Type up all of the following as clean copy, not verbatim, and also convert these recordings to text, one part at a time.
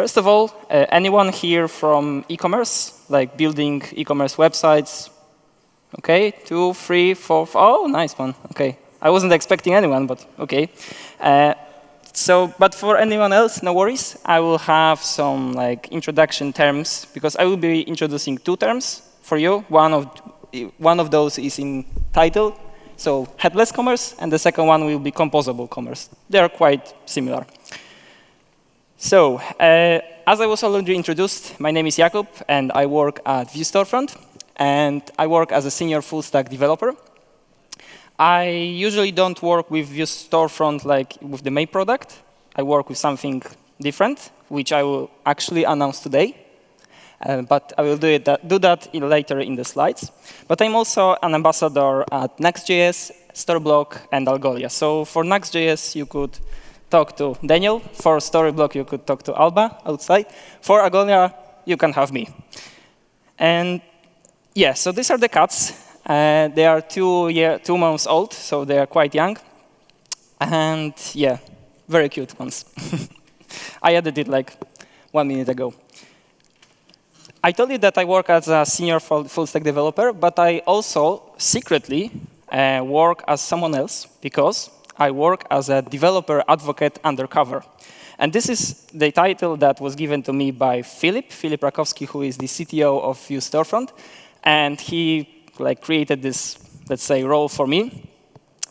first of all, anyone here from e-commerce, like building e-commerce websites? OK, 2, 3, 4. Oh, nice one. OK. I wasn't expecting anyone, but OK. But for anyone else, no worries. I will have some introduction terms, because I will be introducing 2 terms for you. One of those is in title, so headless commerce, and the second one will be composable commerce. They are quite similar. So, as I was already introduced, my name is Jakub, and I work at Vue Storefront, and I work as a senior full-stack developer. I usually don't work with Vue Storefront like with the main product. I work with something different, which I will actually announce today. But I will do that later in the slides. But I'm also an ambassador at Next.js, Storyblok, and Algolia. So for Next.js, you could talk to Daniel. For Storyblok, you could talk to Alba outside. For Algolia, you can have me. And yeah, so these are the cats. They are 2 months old, so they are quite young. And yeah, very cute ones. I added it like 1 minute ago. I told you that I work as a senior full-stack developer, but I also secretly work as someone else, because I work as a developer advocate undercover. And this is the title that was given to me by Filip Rakowski, who is the CTO of Vue Storefront. And he created this, let's say, role for me.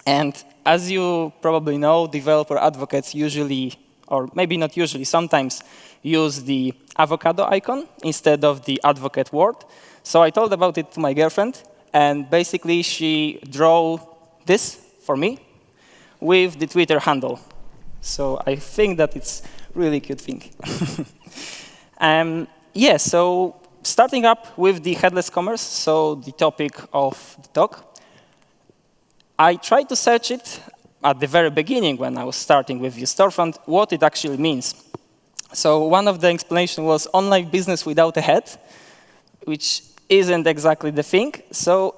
And as you probably know, developer advocates usually, or maybe not usually, sometimes use the avocado icon instead of the advocate word. So I told about it to my girlfriend, and basically she drew this for me with the Twitter handle. So I think that it's really cute thing. Yeah, so starting up with the headless commerce, so the topic of the talk. I tried to search it at the very beginning when I was starting with Vue Storefront, what it actually means. So one of the explanations was online business without a head, which isn't exactly the thing. So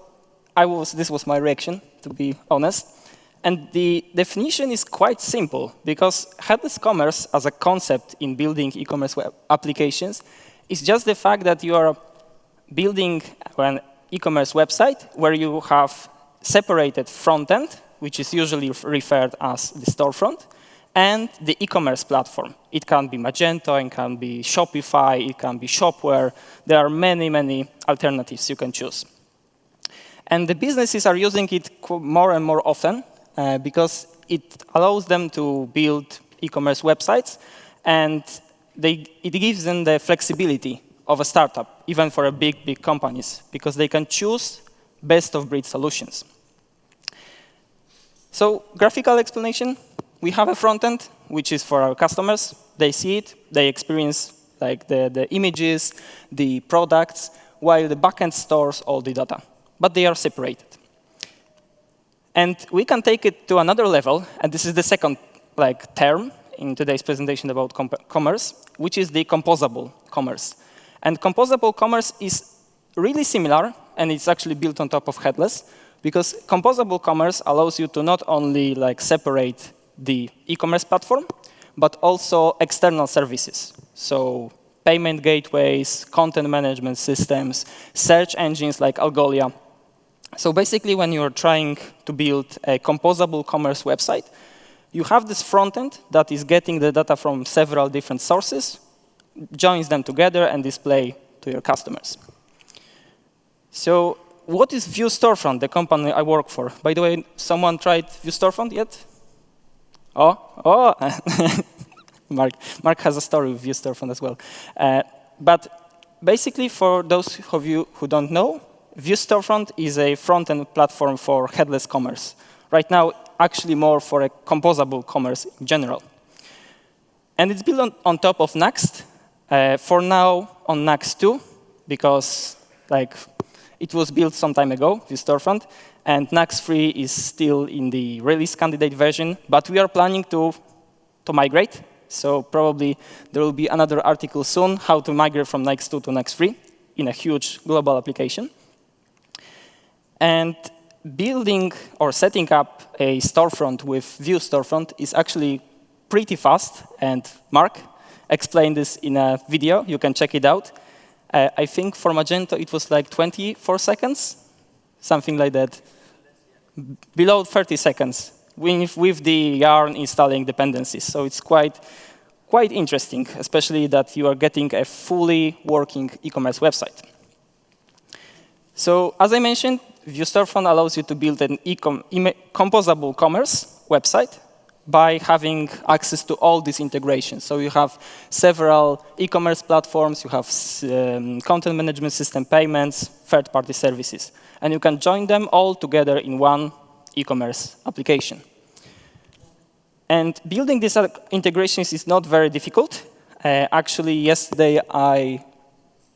this was my reaction, to be honest. And the definition is quite simple, because headless commerce as a concept in building e-commerce web applications is just the fact that you are building an e-commerce website where you have separated front-end, which is usually referred as the storefront, and the e-commerce platform. It can be Magento, it can be Shopify, it can be Shopware. There are many, many alternatives you can choose. And the businesses are using it more and more often because it allows them to build e-commerce websites, and it gives them the flexibility of a startup, even for big companies, because they can choose best-of-breed solutions. So graphical explanation, we have a front end, which is for our customers. They see it, they experience the images, the products, while the backend stores all the data. But they are separated. And we can take it to another level, and this is the second term in today's presentation about commerce, which is the composable commerce. And composable commerce is really similar, and it's actually built on top of headless, because composable commerce allows you to not only separate the e-commerce platform, but also external services. So payment gateways, content management systems, search engines like Algolia. So basically, when you're trying to build a composable commerce website, you have this front end that is getting the data from several different sources, joins them together, and display to your customers. So what is Vue Storefront, the company I work for? By the way, someone tried Vue Storefront yet? Oh. Mark has a story with Vue Storefront as well. But basically, for those of you who don't know, Vue Storefront is a front-end platform for headless commerce. Right now, actually more for a composable commerce in general. And it's built on top of Next. For now, on Next 2, because it was built some time ago, Vue Storefront, and Next 3 is still in the release candidate version, but we are planning to migrate. So probably there will be another article soon, how to migrate from Next 2 to Next 3 in a huge global application. And building or setting up a storefront with Vue Storefront is actually pretty fast. And Mark, explain this in a video. You can check it out. I think for Magento, it was like 24 seconds, something like that. Below 30 seconds with the Yarn installing dependencies. So it's quite interesting, especially that you are getting a fully working e-commerce website. So as I mentioned, Vue Storefront allows you to build an composable commerce website by having access to all these integrations. So you have several e-commerce platforms, you have content management system, payments, third-party services. And you can join them all together in one e-commerce application. And building these integrations is not very difficult. Actually, yesterday I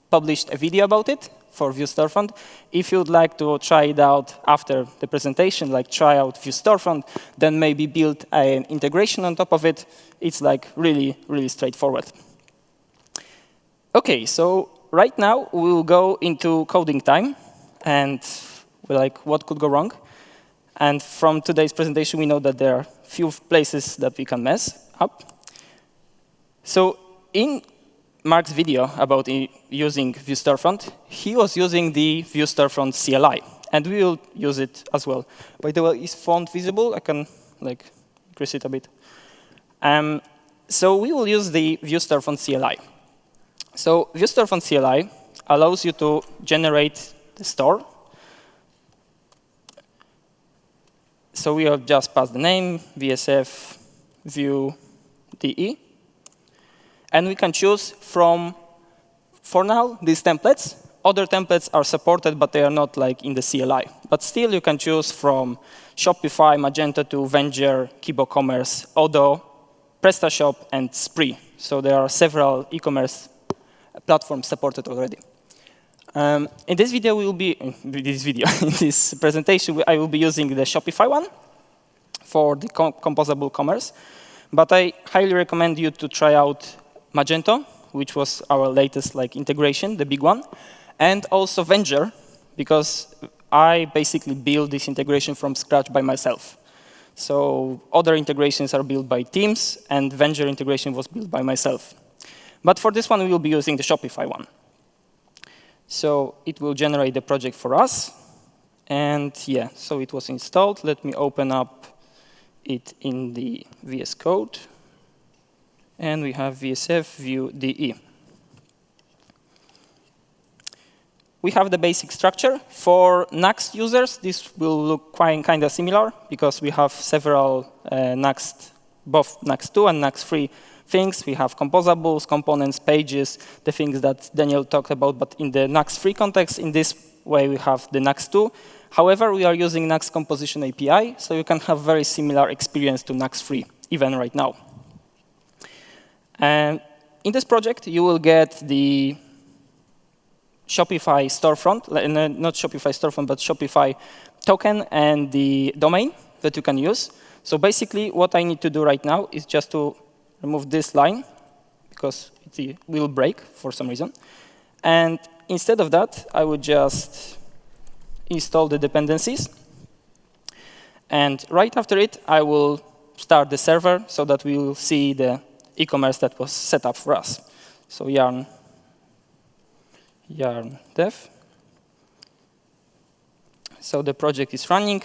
published a video about it for Vue Storefront. If you'd like to try it out after the presentation, like try out Vue Storefront, then maybe build an integration on top of it, it's like really, really straightforward. OK, so right now we will go into coding time. And we're like, what could go wrong? And from today's presentation, we know that there are few places that we can mess up. So in Mark's video about using Vue Storefront, he was using the Vue Storefront CLI, and we will use it as well. By the way, is font visible? I can like increase it a bit. So we will use the Vue Storefront CLI. So Vue Storefront CLI allows you to generate the store. So we have just passed the name, VSF, Vue, DE. And we can choose from, for now, these templates. Other templates are supported, but they are not like in the CLI. But still, you can choose from Shopify, Magento to Venger, Kibo Commerce, Odoo, PrestaShop, and Spree. So there are several e-commerce platforms supported already. In this video, we will be in this presentation, I will be using the Shopify one for the composable commerce. But I highly recommend you to try out Magento, which was our latest integration, the big one, and also Venger, because I basically built this integration from scratch by myself. So other integrations are built by teams, and Venger integration was built by myself. But for this one, we will be using the Shopify one. So it will generate the project for us. And yeah, so it was installed. Let me open up it in the VS Code. And we have VSF Vue DE. We have the basic structure. For Next users, this will look kind of similar, because we have several both Next 2 and Next 3 things. We have composables, components, pages, the things that Daniel talked about. But in the Next 3 context, in this way, we have the Next 2. However, we are using Next Composition API, so you can have very similar experience to Next 3, even right now. And in this project, you will get the Shopify storefront, not Shopify storefront, but Shopify token and the domain that you can use. So basically, what I need to do right now is just to remove this line, because it will break for some reason. And instead of that, I would just install the dependencies. And right after it, I will start the server so that we will see the e-commerce that was set up for us. So yarn dev. So the project is running.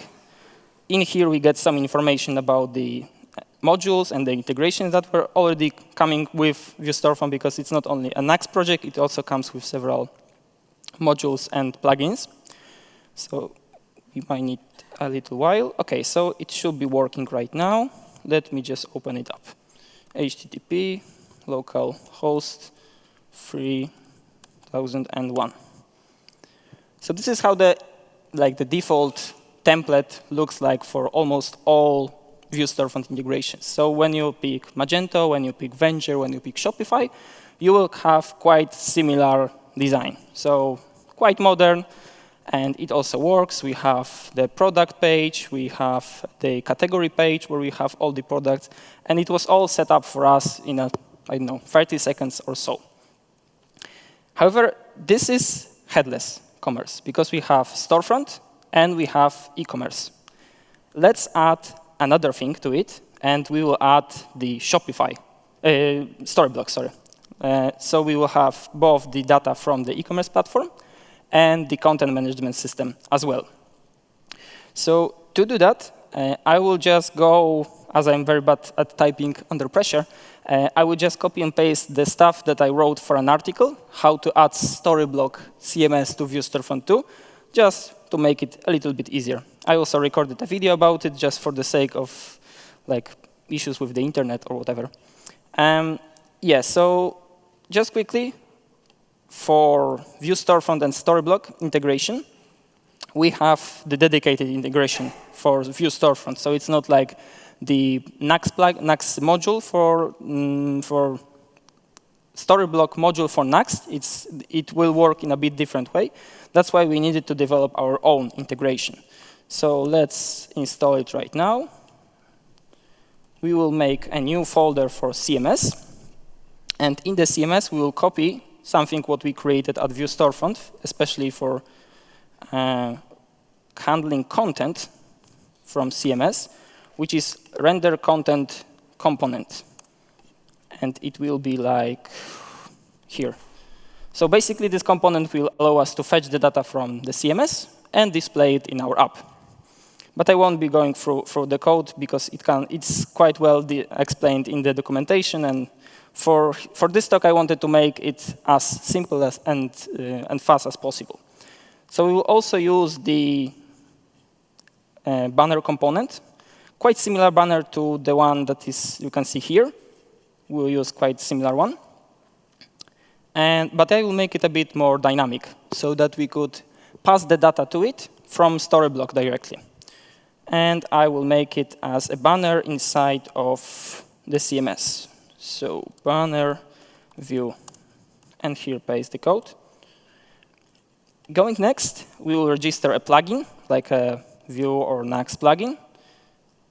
In here, we get some information about the modules and the integrations that were already coming with Vue Storefront, because it's not only a Next project, it also comes with several modules and plugins. So we might need a little while. OK, so it should be working right now. Let me just open it up. HTTP, localhost 3001. So this is how the default template looks like for almost all Vue Storefront integrations. So when you pick Magento, when you pick Venger, when you pick Shopify, you will have quite similar design. So quite modern, and it also works. We have the product page, we have the category page where we have all the products, and it was all set up for us in I don't know, 30 seconds or so. However, this is headless commerce, because we have storefront and we have e-commerce. Let's add another thing to it, and we will add the Shopify Storyblok, sorry. So we will have both the data from the e-commerce platform and the content management system as well. So to do that, I will just go, as I'm very bad at typing under pressure, I will just copy and paste the stuff that I wrote for an article, how to add Storyblok CMS to Vue Storefront 2, just to make it a little bit easier. I also recorded a video about it just for the sake of like issues with the internet or whatever. Yeah, so just quickly, for Vue Storefront and Storyblok integration, we have the dedicated integration for Vue Storefront. So it's not like the Next module for Storyblok module for Next. It will work in a bit different way. That's why we needed to develop our own integration. So let's install it right now. We will make a new folder for CMS. And in the CMS, we will copy something what we created at Vue Storefront, especially for handling content from CMS, which is render content component. And it will be like here. So basically, this component will allow us to fetch the data from the CMS and display it in our app. But I won't be going through the code because it's quite well explained in the documentation. And for this talk, I wanted to make it as simple and fast as possible. So we will also use the banner component, quite similar banner to the one that you can see here. We'll use quite similar one. But I will make it a bit more dynamic so that we could pass the data to it from Storyblok directly. And I will make it as a banner inside of the CMS. So banner, view, and here paste the code. Going next, we will register a plugin, like a Vue or Next plugin,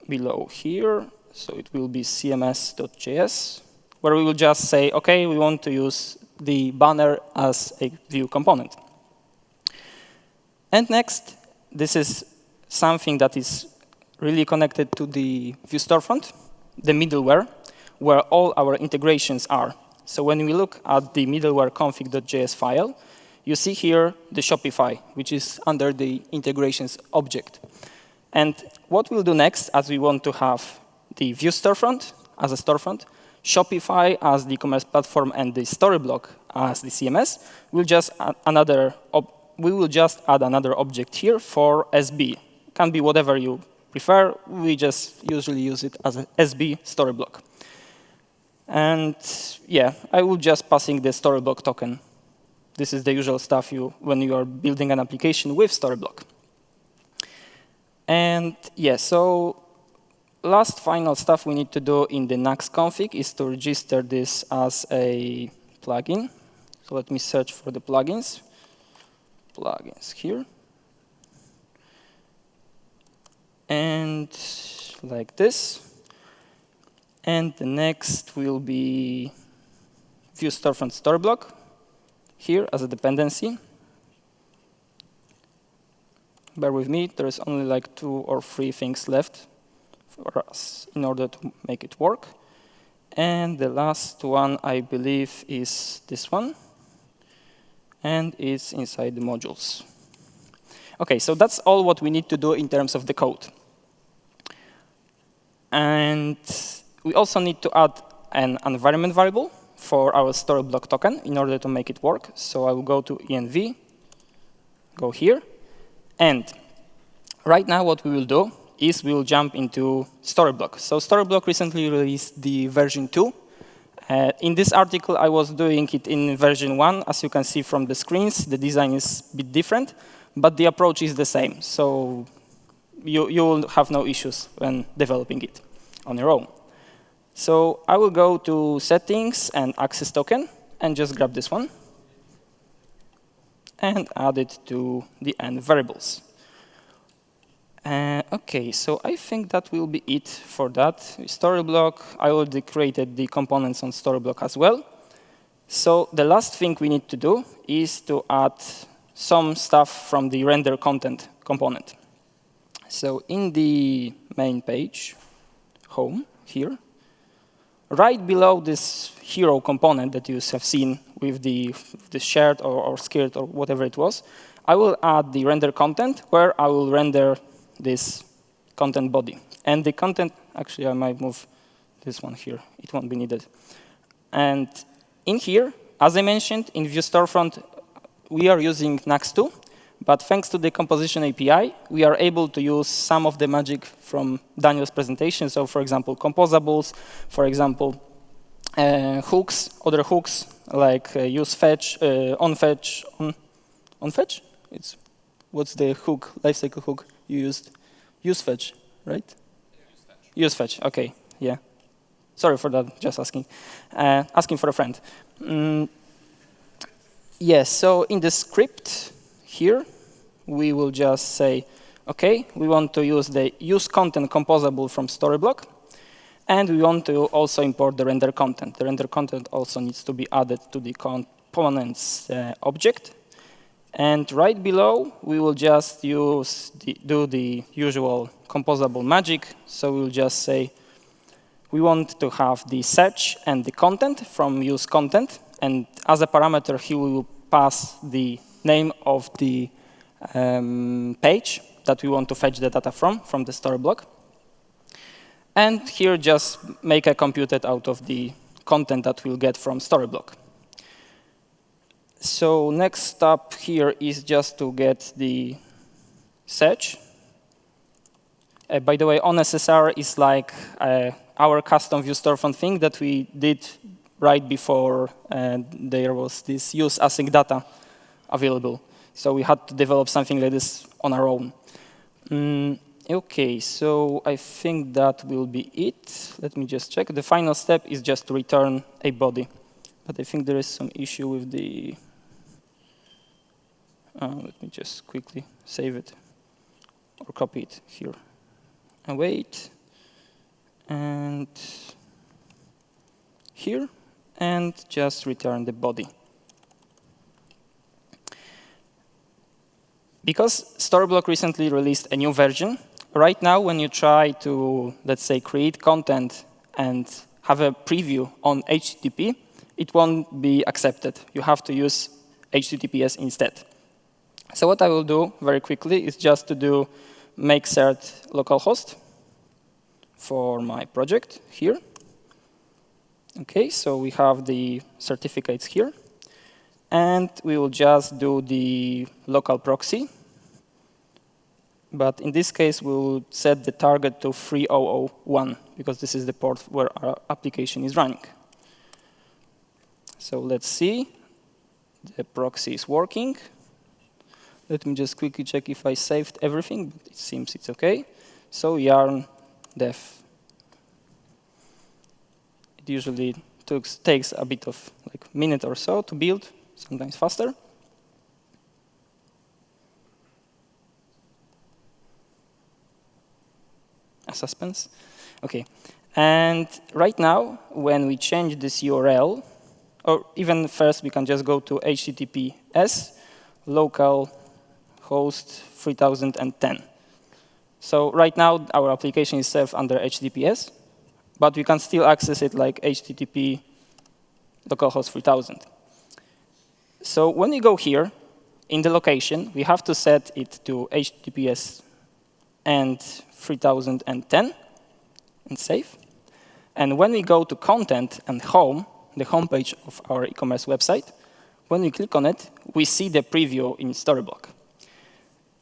below here. So it will be cms.js, where we will just say, OK, we want to use the banner as a Vue component. And next, this is something that is really connected to the Vue Storefront, the middleware, where all our integrations are. So when we look at the middleware config.js file, you see here the Shopify, which is under the integrations object. And what we'll do next, as we want to have the Vue Storefront as a storefront, Shopify as the commerce platform, and the Storyblok as the CMS, we will just add another object here for SB. Can be whatever you prefer. We just usually use it as a SB Storyblok. And yeah, I will just passing the Storyblok token. This is the usual stuff when you are building an application with Storyblok. And yeah, so last final stuff we need to do in the Next config is to register this as a plugin. So let me search for the plugins. Plugins here. And like this. And the next will be Vue Storefront Storyblok here as a dependency. Bear with me, there's only like 2 or 3 things left for us in order to make it work. And the last one, I believe, is this one. And it's inside the modules. OK, so that's all what we need to do in terms of the code. And we also need to add an environment variable for our Storyblok token in order to make it work. So I will go to env, go here. And right now what we will do is we will jump into Storyblok. So Storyblok recently released the version 2. In this article, I was doing it in version 1. As you can see from the screens, the design is a bit different, but the approach is the same. So you will have no issues when developing it on your own. So I will go to Settings and Access Token and just grab this one and add it to the end variables. OK, so I think that will be it for that. Storyblok, I already created the components on Storyblok as well. So the last thing we need to do is to add some stuff from the render content component. So in the main page, home, here, Right below this hero component that you have seen with the shirt or skirt or whatever it was, I will add the render content where I will render this content body. And the content, actually, I might move this one here. It won't be needed. And in here, as I mentioned, in Vue Storefront, we are using Nux2. But thanks to the composition API, we are able to use some of the magic from Daniel's presentation. So, for example, composables, for example, hooks, other hooks, like use fetch, on fetch. It's, what's the hook, lifecycle hook you used? Use fetch, right? Use fetch, OK, yeah. Sorry for that, just asking. Asking for a friend. Yes, so in the script here, we will just say, OK, we want to use the use content composable from Storyblok. And we want to also import the render content. The render content also needs to be added to the components object. And right below, we will just do the usual composable magic. So we'll just say, we want to have the search and the content from use content. And as a parameter, here we will pass the name of the page that we want to fetch the data from the Storyblok. And here, just make a computed out of the content that we'll get from Storyblok. So next step here is just to get the search. By the way, onSSR is like our custom Vue Storefront thing that we did right before there was this use async data available. So we had to develop something like this on our own. OK, so I think that will be it. Let me just check. The final step is just to return a body. But I think there is some issue with the... let me just quickly save it or copy it here. And wait. And here. And just return the body. Because Storyblok recently released a new version, right now when you try to, let's say, create content and have a preview on HTTP, it won't be accepted. You have to use HTTPS instead. So what I will do very quickly is just to do make cert localhost for my project here. OK, so we have the certificates here. And we will just do the local proxy. But in this case, we'll set the target to 3001, because this is the port where our application is running. So let's see. The proxy is working. Let me just quickly check if I saved everything. But it seems it's OK. So yarn def. It usually takes a bit of like a minute or so to build, sometimes faster. A suspense. OK. And right now, when we change this URL, or even first, we can just go to HTTPS localhost 3010. So right now, our application is served under HTTPS, but we can still access it like HTTP localhost 3000. So when we go here, in the location, we have to set it to HTTPS and 3010 and save. And when we go to content and home, the homepage of our e-commerce website, when we click on it, we see the preview in Storyblok.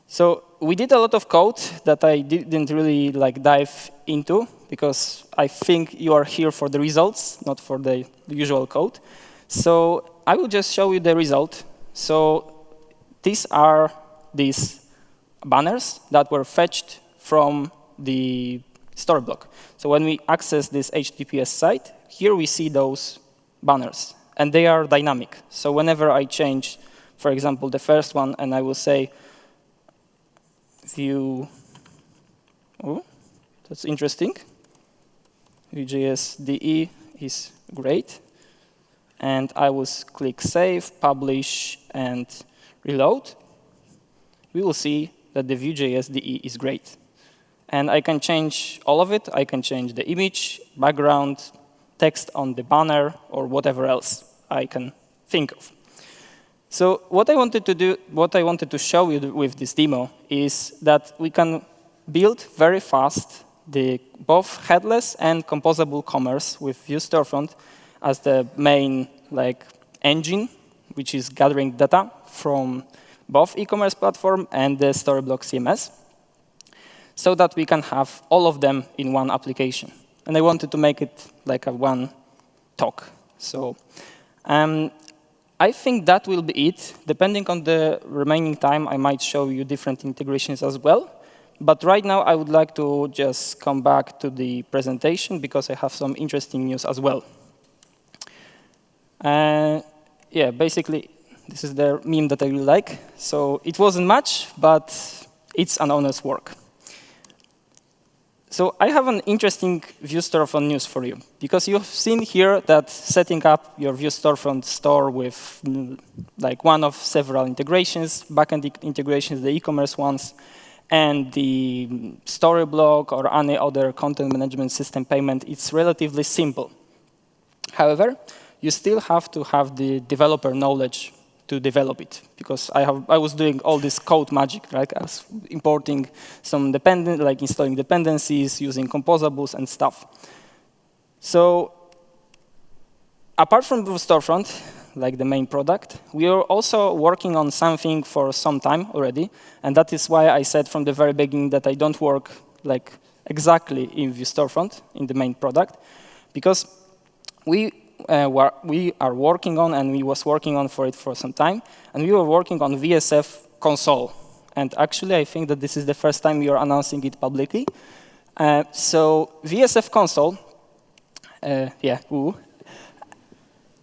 So we did a lot of code that I didn't really dive into, because I think you are here for the results, not for the usual code. So I will just show you the result. So these are these banners that were fetched from the Storyblok. So when we access this HTTPS site, here we see those banners. And they are dynamic. So whenever I change, for example, the first one, and I will say Vue, oh, that's interesting. Vuejs DE is great. And I will click Save, Publish, and Reload. We will see that the Vuejs DE is great. And I can change all of it. I can change the image, background, text on the banner, or whatever else I can think of. So what I wanted to show you with this demo is that we can build very fast both headless and composable commerce with Vue Storefront as the main engine, which is gathering data from both e-commerce platform and the Storyblok CMS, so that we can have all of them in one application. And I wanted to make it like a one talk. So I think that will be it. Depending on the remaining time, I might show you different integrations as well. But right now, I would like to just come back to the presentation, because I have some interesting news as well. Yeah, basically, this is the meme that I really like. So it wasn't much, but it's an honest work. So I have an interesting Vue Storefront news for you, because you've seen here that setting up your Vue Storefront store with one of several integrations, backend integrations, the e-commerce ones, and the Storyblok or any other content management system payment, it's relatively simple. However, you still have to have the developer knowledge to develop it, because I was doing all this code magic, right? I was importing some installing dependencies, using composables and stuff. So apart from Vue Storefront, like the main product, we are also working on something for some time already, and that is why I said from the very beginning that I don't work exactly in Vue Storefront, in the main product, because we are working on, and we was working on for it for some time, and we were working on VSF console. And actually, I think that this is the first time we are announcing it publicly. So VSF console,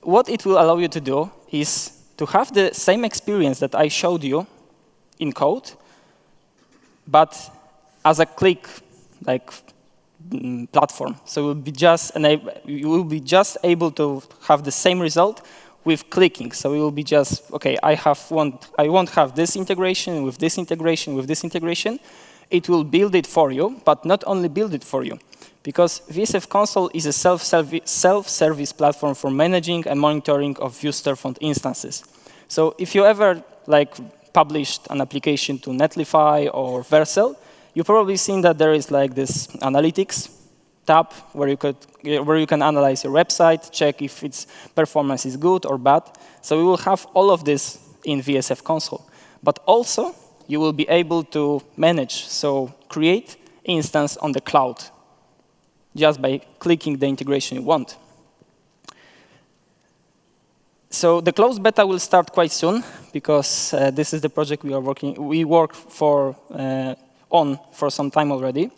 what it will allow you to do is to have the same experience that I showed you in code, but as a click platform. So you will be just able to have the same result with clicking. So it will be just, OK, I won't have this integration with this integration with this integration. It will build it for you, but not only build it for you, because VSF Console is a self-service platform for managing and monitoring of Vue Storefront instances. So if you ever published an application to Netlify or Vercel, you've probably seen that there is this analytics tab where you can analyze your website, check if its performance is good or bad. So we will have all of this in VSF Console. But also, you will be able to manage, so create instance on the cloud just by clicking the integration you want. So the closed beta will start quite soon, because this is the project we work on for some time already.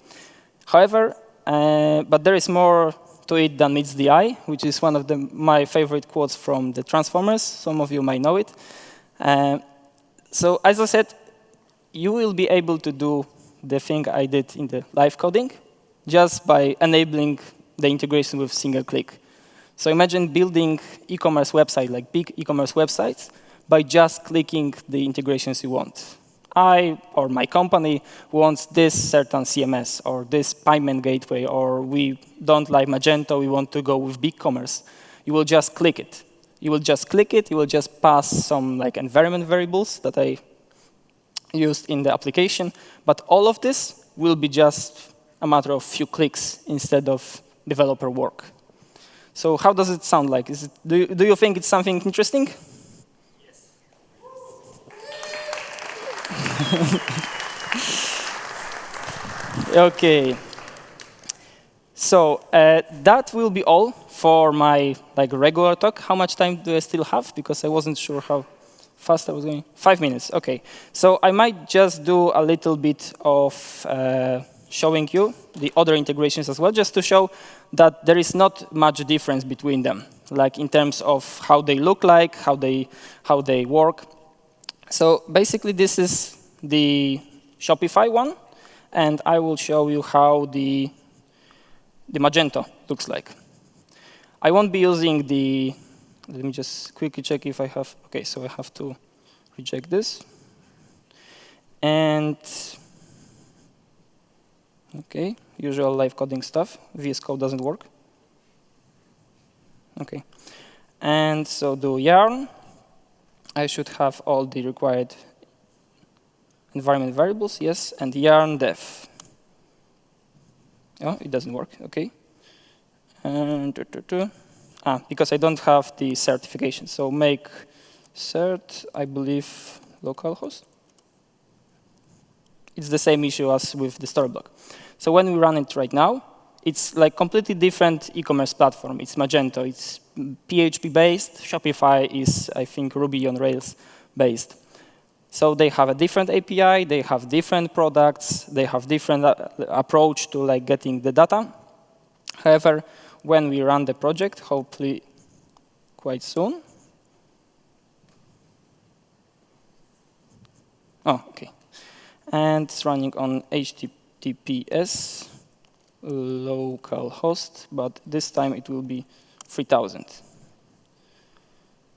However, but there is more to it than meets the eye, which is one of my favorite quotes from the Transformers. Some of you might know it. So as I said, you will be able to do the thing I did in the live coding just by enabling the integration with single click. So imagine building e-commerce website, big e-commerce websites, by just clicking the integrations you want. I or my company wants this certain CMS or this payment gateway, or we don't like Magento, we want to go with BigCommerce. You will just click it. You will just click it. You will just pass some environment variables that I used in the application. But all of this will be just a matter of few clicks instead of developer work. So how does it sound like? Do you think it's something interesting? OK. So that will be all for my regular talk. How much time do I still have? Because I wasn't sure how fast I was going. 5 minutes. OK. So I might just do a little bit of showing you the other integrations as well, just to show that there is not much difference between them, in terms of how they look like, how they work. So basically, this is the Shopify one, and I will show you how the Magento looks like. I won't be using the, let me just quickly check if I have, OK, so I have to reject this. And OK, usual live coding stuff. VS Code doesn't work. Okay. And so do yarn. I should have all the required environment variables, yes, and yarn def. Oh, it doesn't work, okay. And because I don't have the certification. So make cert, I believe, localhost. It's the same issue as with the Storyblok. So when we run it right now, it's like completely different e-commerce platform. It's Magento, it's PHP based. Shopify is, I think, Ruby on Rails based. So they have a different API, they have different products, they have different approach to like getting the data. However, when we run the project, hopefully quite soon. Oh, okay. And it's running on HTTPS localhost, but this time it will be 3000.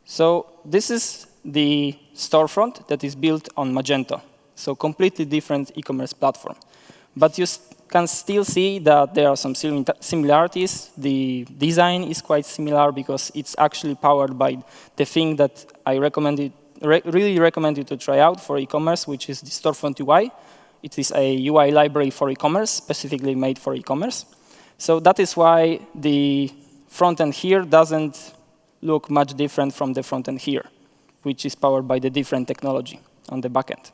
So this is the storefront that is built on Magento. So completely different e-commerce platform. But you can still see that there are some similarities. The design is quite similar because it's actually powered by the thing that I really recommend you to try out for e-commerce, which is the Storefront UI. It is a UI library for e-commerce, specifically made for e-commerce. So that is why the front end here doesn't look much different from the front end here, which is powered by the different technology on the backend.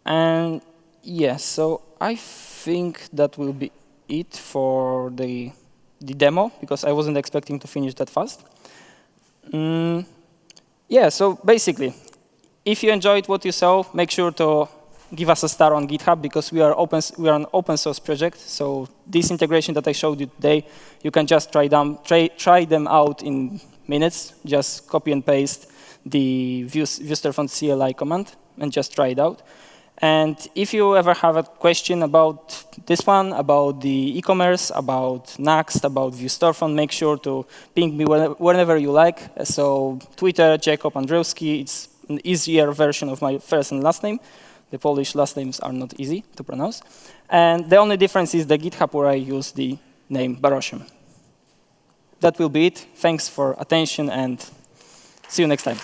And yeah, so I think that will be it for the demo, because I wasn't expecting to finish that fast. Yeah, so basically, if you enjoyed what you saw, make sure to give us a star on GitHub, because we are an open source project. So this integration that I showed you today, you can just try them out in minutes. Just copy and paste the Vue Storefront CLI command and just try it out. And if you ever have a question about this one, about the e-commerce, about Next, about Vue Storefront, make sure to ping me whenever you like. So Twitter, Jakub Andrzejewski. It's an easier version of my first and last name. The Polish last names are not easy to pronounce. And the only difference is the GitHub, where I use the name Barosium. That will be it. Thanks for attention, and see you next time.